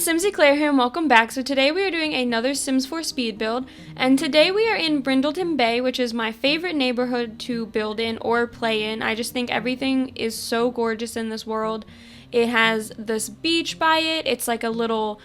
Simsy Claire here and welcome back. So today we are doing another Sims 4 speed build, and today we are in Brindleton Bay, which is my favorite neighborhood to build in or play in. I just think everything is so gorgeous in this world. It has this beach by it. It's like a little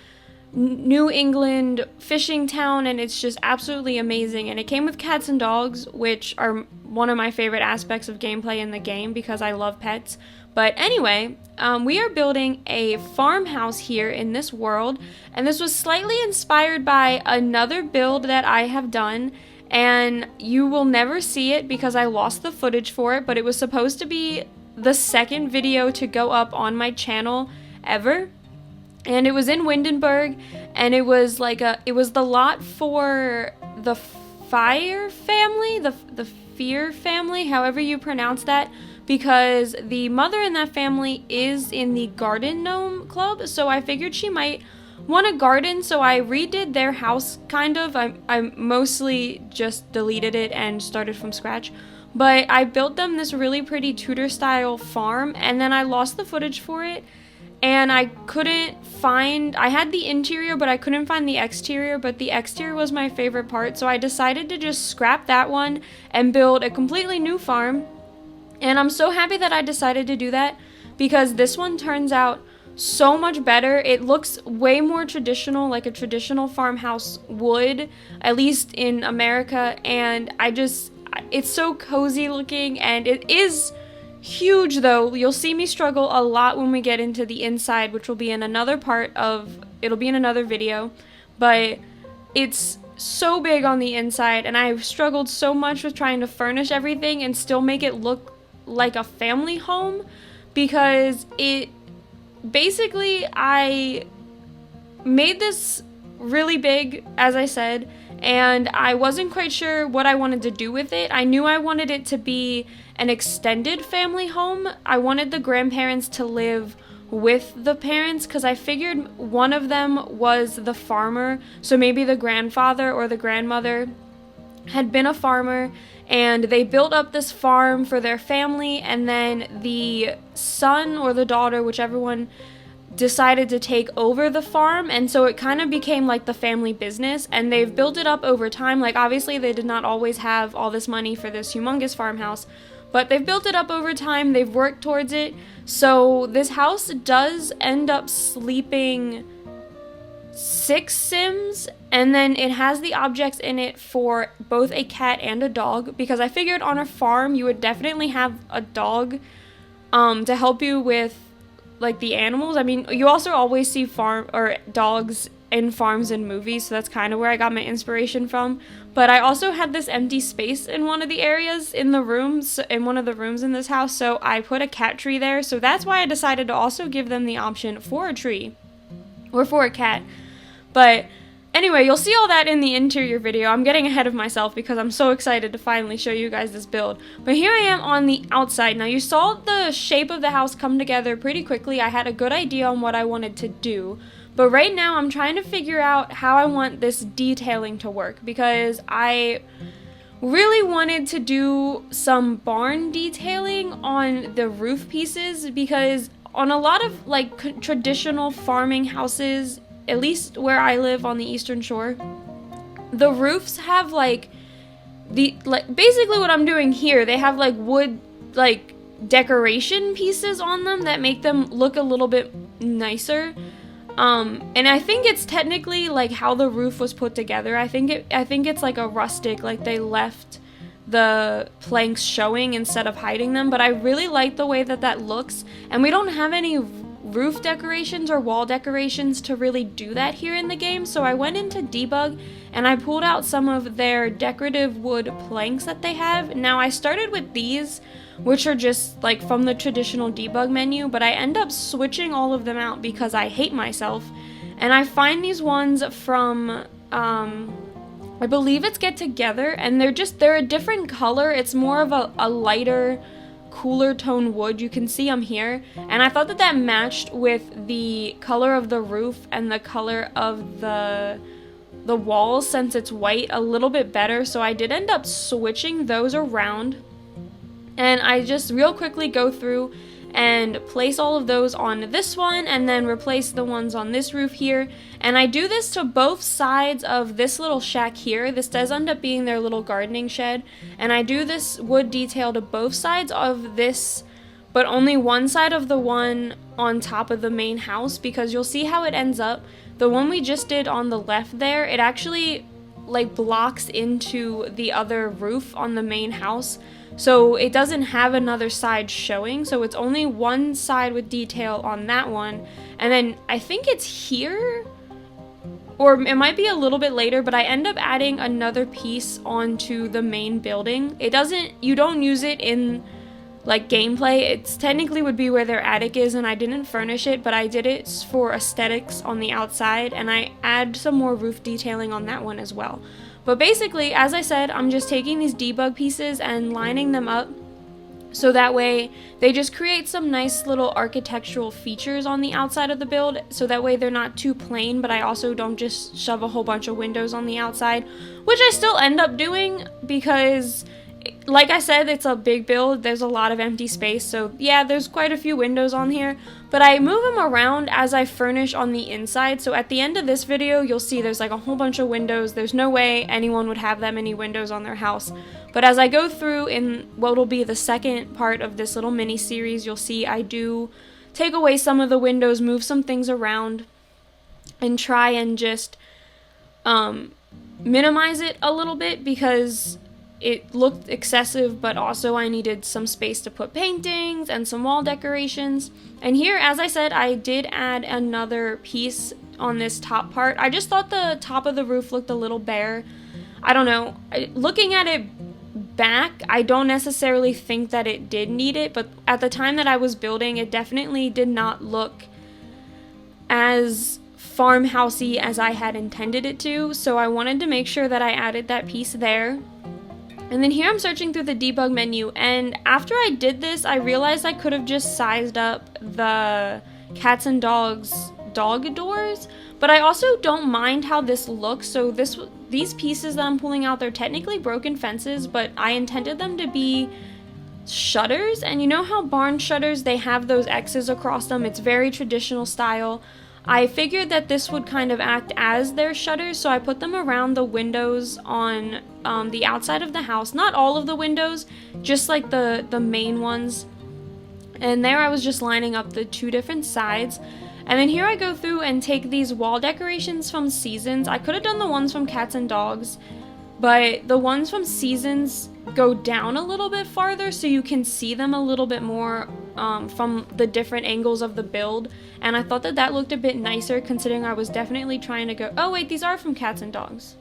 New England fishing town, and it's just absolutely amazing. And it came with cats and dogs, which are one of my favorite aspects of gameplay in the game because I love pets. But anyway, we are building a farmhouse here in this world, and this was slightly inspired by another build that I have done, and you will never see it because I lost the footage for it, but it was supposed to be the second video to go up on my channel ever. And it was in Windenburg, and it was the lot for the Fire family, the Fear family, however you pronounce that, because the mother in that family is in the Garden Gnome Club, so I figured she might want a garden, so I redid their house, kind of. I mostly just deleted it and started from scratch, but I built them this really pretty Tudor-style farm, and then I lost the footage for it. And I had the interior, but I couldn't find the exterior, but the exterior was my favorite part, so I decided to just scrap that one and build a completely new farm. And I'm so happy that I decided to do that, because this one turns out so much better. It looks way more traditional, like a traditional farmhouse would, at least in America, and it's so cozy looking, and it is huge though. You'll see me struggle a lot when we get into the inside, which will be in another video, but it's so big on the inside, and I've struggled so much with trying to furnish everything and still make it look like a family home, because I made this really big, as I said, and I wasn't quite sure what I wanted to do with it. I knew I wanted it to be an extended family home. I wanted the grandparents to live with the parents, because I figured one of them was the farmer, so maybe the grandfather or the grandmother had been a farmer, and they built up this farm for their family, and then the son or the daughter, whichever one, decided to take over the farm, and so it kind of became like the family business, and they've built it up over time. Like, obviously they did not always have all this money for this humongous farmhouse, but they've built it up over time, they've worked towards it. So this house does end up sleeping 6 Sims, and then it has the objects in it for both a cat and a dog, because I figured on a farm you would definitely have a dog to help you with like the animals. I mean, you also always see dogs in farms in movies, so that's kind of where I got my inspiration from. But I also had this empty space in one of the areas in one of the rooms in this house, so I put a cat tree there. So that's why I decided to also give them the option for a tree or for a cat. But anyway, you'll see all that in the interior video. I'm getting ahead of myself because I'm so excited to finally show you guys this build. But here I am on the outside. Now, you saw the shape of the house come together pretty quickly. I had a good idea on what I wanted to do. But right now, I'm trying to figure out how I want this detailing to work, because I really wanted to do some barn detailing on the roof pieces, because on a lot of like traditional farming houses, at least where I live on the Eastern Shore, the roofs have basically what I'm doing here. They have like wood decoration pieces on them that make them look a little bit nicer. And I think it's technically like how the roof was put together. I think it's like a rustic, like they left the planks showing instead of hiding them, but I really like the way that looks, and we don't have any roof decorations or wall decorations to really do that here in the game. So I went into debug and I pulled out some of their decorative wood planks that they have. Now, I started with these, which are just like from the traditional debug menu, but I end up switching all of them out because I hate myself, and I find these ones from I believe it's Get Together, and they're a different color. It's more of a lighter, cooler tone wood. You can see them here, and I thought that matched with the color of the roof and the color of the walls, since it's white, a little bit better. So I did end up switching those around, and I just real quickly go through and place all of those on this one and then replace the ones on this roof here. And I do this to both sides of this little shack here. This does end up being their little gardening shed, and I do this wood detail to both sides of this, but only one side of the one on top of the main house, because you'll see how it ends up. The one we just did on the left there, it actually like blocks into the other roof on the main house, so it doesn't have another side showing, so it's only one side with detail on that one. And then I think it's here, or it might be a little bit later, but I end up adding another piece onto the main building. You don't use it in like gameplay. It's technically would be where their attic is, and I didn't furnish it, but I did it for aesthetics on the outside, and I add some more roof detailing on that one as well. But basically, as I said, I'm just taking these debug pieces and lining them up so that way they just create some nice little architectural features on the outside of the build, so that way they're not too plain, but I also don't just shove a whole bunch of windows on the outside, which I still end up doing because, like I said, it's a big build, there's a lot of empty space, so yeah, there's quite a few windows on here, but I move them around as I furnish on the inside. So at the end of this video, you'll see there's like a whole bunch of windows. There's no way anyone would have that many windows on their house. But as I go through in what will be the second part of this little mini series, you'll see I do take away some of the windows, move some things around, and try and just minimize it a little bit, because it looked excessive, but also I needed some space to put paintings and some wall decorations. And here, as I said, I did add another piece on this top part. I just thought the top of the roof looked a little bare. I don't know. Looking at it back, I don't necessarily think that it did need it, but at the time that I was building, it definitely did not look as farmhousey as I had intended it to, so I wanted to make sure that I added that piece there. And then here I'm searching through the debug menu, and after I did this, I realized I could have just sized up the cats and dogs dog doors, but I also don't mind how this looks. So these pieces that I'm pulling out, they're technically broken fences, but I intended them to be shutters, and you know how barn shutters, they have those X's across them, it's very traditional style. I figured that this would kind of act as their shutters, so I put them around the windows on the outside of the house. Not all of the windows, just like the main ones. And there I was just lining up the two different sides. And then here I go through and take these wall decorations from Seasons. I could have done the ones from Cats and Dogs, but the ones from Seasons go down a little bit farther so you can see them a little bit more from the different angles of the build, and I thought that that looked a bit nicer, considering I was definitely trying to go, oh wait, these are from Cats and Dogs.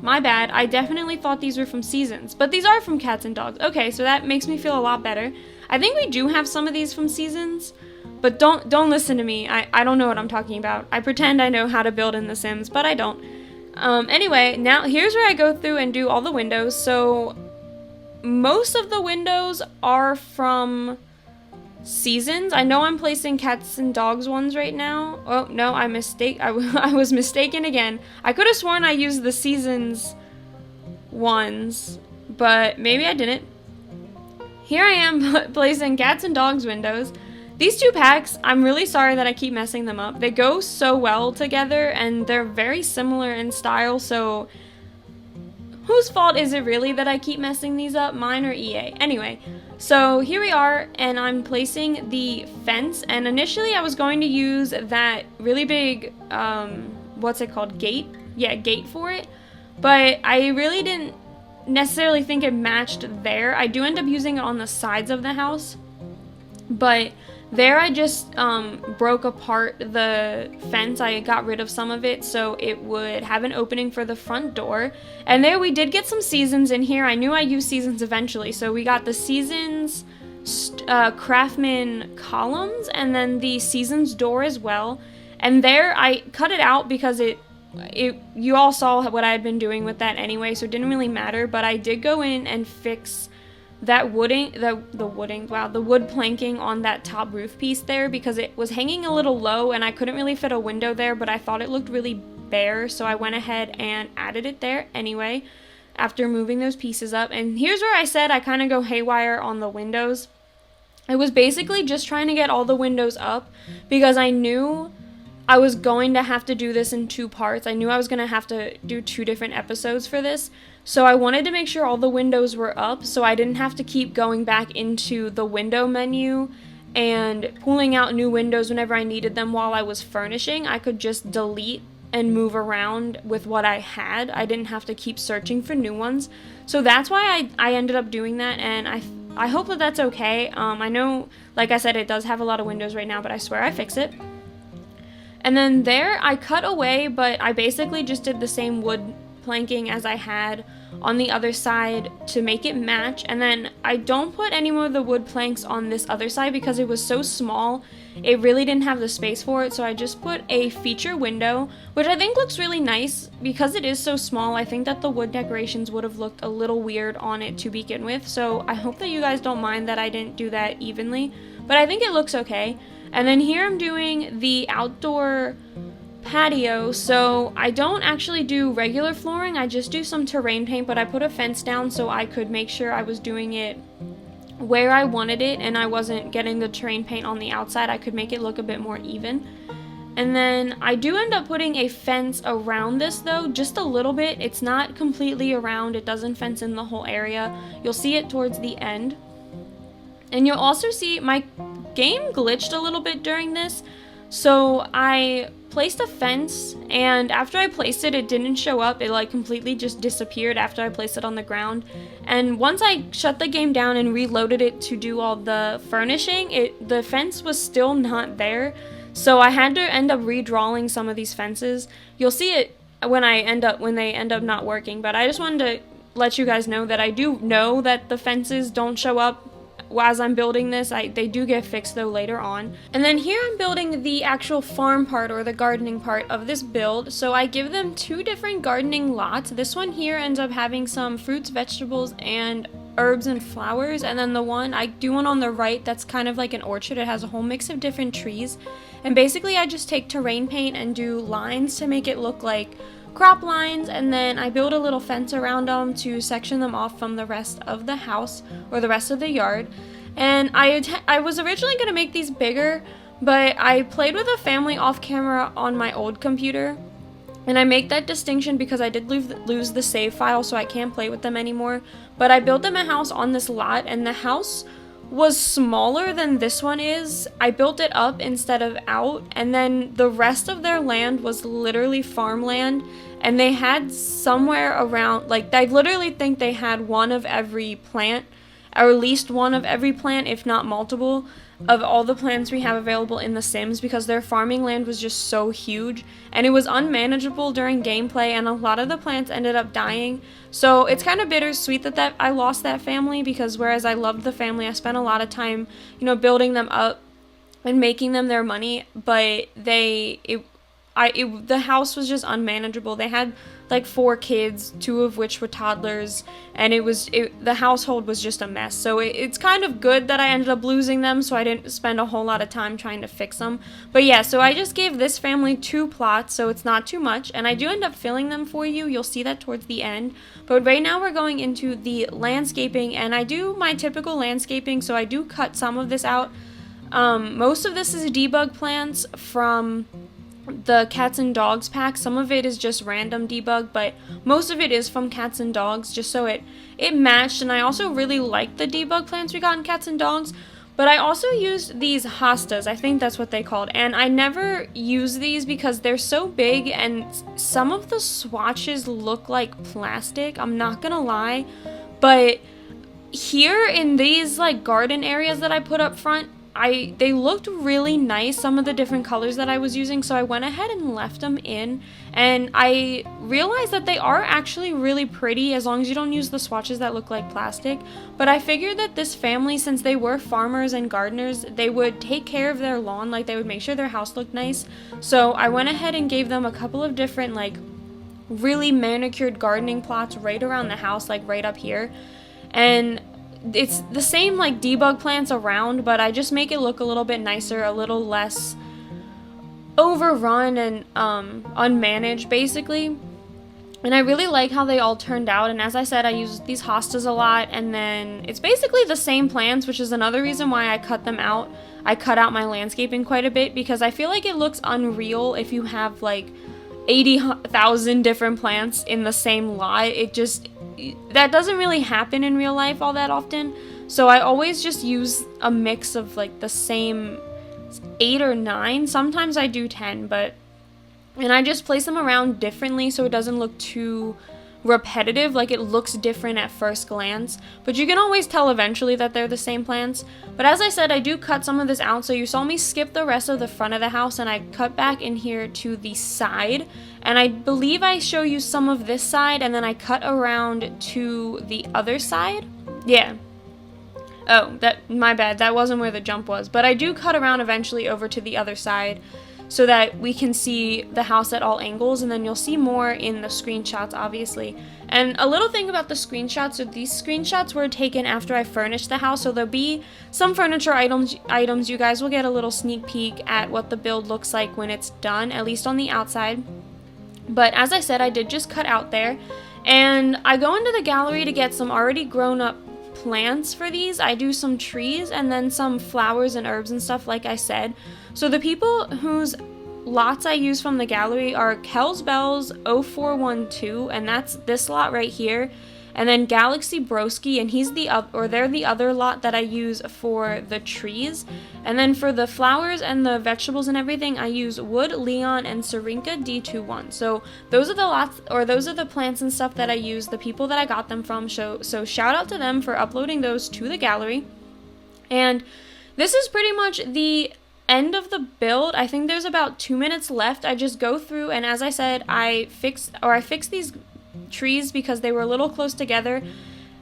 My bad, I definitely thought these were from Seasons, but these are from Cats and Dogs. Okay, so that makes me feel a lot better. I think we do have some of these from Seasons, but don't listen to me. I don't know what I'm talking about. I pretend I know how to build in The Sims, but I don't. Anyway, now here's where I go through and do all the windows. So most of the windows are from Seasons. I know I'm placing Cats and Dogs ones right now. Oh no, I was mistaken again. I could have sworn I used the Seasons ones, but maybe I didn't. Here I am placing Cats and Dogs windows. These two packs, I'm really sorry that I keep messing them up. They go so well together and they're very similar in style, so whose fault is it really that I keep messing these up? Mine or EA? Anyway, so here we are, and I'm placing the fence, and initially I was going to use that really big, what's it called? Gate? Yeah, gate for it, but I really didn't necessarily think it matched there. I do end up using it on the sides of the house, but there I just broke apart the fence. I got rid of some of it so it would have an opening for the front door. And there we did get some Seasons in here. I knew I'd use Seasons eventually, so we got the Seasons Craftsman columns and then the Seasons door as well. And there I cut it out because you all saw what I had been doing with that anyway, so it didn't really matter. But I did go in and fix that the wood planking on that top roof piece there, because it was hanging a little low and I couldn't really fit a window there, but I thought it looked really bare, so I went ahead and added it there anyway after moving those pieces up. And here's where I said I kind of go haywire on the windows. I was basically just trying to get all the windows up because I knew I was going to have to do this in 2 parts. I knew I was going to have to do 2 different episodes for this. So I wanted to make sure all the windows were up so I didn't have to keep going back into the window menu and pulling out new windows whenever I needed them while I was furnishing. I could just delete and move around with what I had. I didn't have to keep searching for new ones. So that's why I ended up doing that, and I hope that that's okay. I know, like I said, it does have a lot of windows right now, but I swear I fix it. And then there, I cut away, but I basically just did the same wood planking as I had on the other side to make it match. And then I don't put any more of the wood planks on this other side because it was so small, it really didn't have the space for it. So I just put a feature window, which I think looks really nice. Because it is so small, I think that the wood decorations would have looked a little weird on it to begin with. So I hope that you guys don't mind that I didn't do that evenly, but I think it looks okay. And then here I'm doing the outdoor patio, so I don't actually do regular flooring, I just do some terrain paint, but I put a fence down so I could make sure I was doing it where I wanted it and I wasn't getting the terrain paint on the outside. I could make it look a bit more even. And then I do end up putting a fence around this though, just a little bit. It's not completely around, it doesn't fence in the whole area. You'll see it towards the end. And you'll also see my game glitched a little bit during this, so I placed a fence, and after I placed it, it didn't show up. It like completely just disappeared after I placed it on the ground. And once I shut the game down and reloaded it to do all the furnishing, the fence was still not there, so I had to end up redrawing some of these fences. You'll see it when they end up not working, but I just wanted to let you guys know that I do know that the fences don't show up as I'm building this. They do get fixed though later on. And then here I'm building the actual farm part or the gardening part of this build. So I give them 2 different gardening lots. This one here ends up having some fruits, vegetables, and herbs and flowers. And then the one, I do one on the right that's kind of like an orchard. It has a whole mix of different trees. And basically I just take terrain paint and do lines to make it look like crop lines, and then I build a little fence around them to section them off from the rest of the house or the rest of the yard. And I was originally going to make these bigger, but I played with a family off camera on my old computer, and I make that distinction because I did lose the save file, so I can't play with them anymore. But I built them a house on this lot, and the house was smaller than this one is. I built it up instead of out, and then the rest of their land was literally farmland, and they had somewhere around, like, I literally think they had one of every plant, or at least one of every plant, if not multiple, of all the plants we have available in The Sims, because their farming land was just so huge, and it was unmanageable during gameplay, and a lot of the plants ended up dying. So it's kind of bittersweet that I lost that family, because whereas I loved the family, I spent a lot of time, building them up and making them their money, but the house was just unmanageable. They had like 4 kids, 2 of which were toddlers, and the household was just a mess. So it's kind of good that I ended up losing them, so I didn't spend a whole lot of time trying to fix them. But yeah, so I just gave this family 2 plots, so it's not too much, and I do end up filling them for you. You'll see that towards the end. But right now we're going into the landscaping, and I do my typical landscaping, so I do cut some of this out. Most of this is debug plants from the cats and dogs pack. Some of it is just random debug, but most of it is from cats and dogs, just so it matched. And I also really like the debug plants we got in cats and dogs, but I also used these hostas, I think that's what they called, and I never use these because they're so big and some of the swatches look like plastic, I'm not gonna lie. But here in these like garden areas that I put up front, they looked really nice, some of the different colors that I was using, so I went ahead and left them in, and I realized that they are actually really pretty as long as you don't use the swatches that look like plastic. But I figured that this family, since they were farmers and gardeners, they would take care of their lawn, like they would make sure their house looked nice. So I went ahead and gave them a couple of different like really manicured gardening plots right around the house, like right up here. And it's the same like debug plants around, but I just make it look a little bit nicer, a little less overrun and unmanaged basically. And I really like how they all turned out. And as I said, I use these hostas a lot. And then it's basically the same plants, which is another reason why I cut them out. I cut out my landscaping quite a bit because I feel like it looks unreal if you have like 80,000 different plants in the same lot. That doesn't really happen in real life all that often. So I always just use a mix of like the same 8 or 9. Sometimes I do 10, and I just place them around differently so it doesn't look too repetitive, like it looks different at first glance. But you can always tell eventually that they're the same plants. But as I said, I do cut some of this out, so you saw me skip the rest of the front of the house and I cut back in here to the side. And I believe I show you some of this side and then I cut around to the other side. Yeah. Oh, my bad, that wasn't where the jump was. But I do cut around eventually over to the other side so that we can see the house at all angles, and then you'll see more in the screenshots, obviously. And a little thing about the screenshots, so these screenshots were taken after I furnished the house, so there'll be some furniture items. You guys will get a little sneak peek at what the build looks like when it's done, at least on the outside. But as I said, I did just cut out there, and I go into the gallery to get some already grown up plants for these. I do some trees and then some flowers and herbs and stuff, like I said. So the people whose lots I use from the gallery are Kells Bells 0412, and that's this lot right here, and then Galaxy Broski, and they're the other lot that I use for the trees. And then for the flowers and the vegetables and everything, I use Wood, Leon, and Syringa D21. So those are the lots, or those are the plants and stuff that I use, the people that I got them from. So shout out to them for uploading those to the gallery. And this is pretty much the end of the build. I think there's about 2 minutes left. I just go through, and as I said, I fixed these trees because they were a little close together,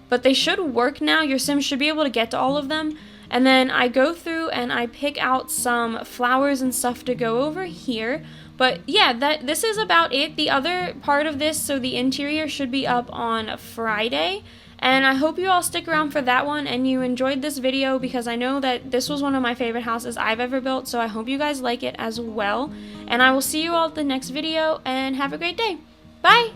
but they should work now. Your sim should be able to get to all of them. And then I go through and I pick out some flowers and stuff to go over here. But yeah, this is about it. The other part of this, so the interior, should be up on Friday. And I hope you all stick around for that one and you enjoyed this video, because I know that this was one of my favorite houses I've ever built. So I hope you guys like it as well. And I will see you all at the next video, and have a great day. Bye!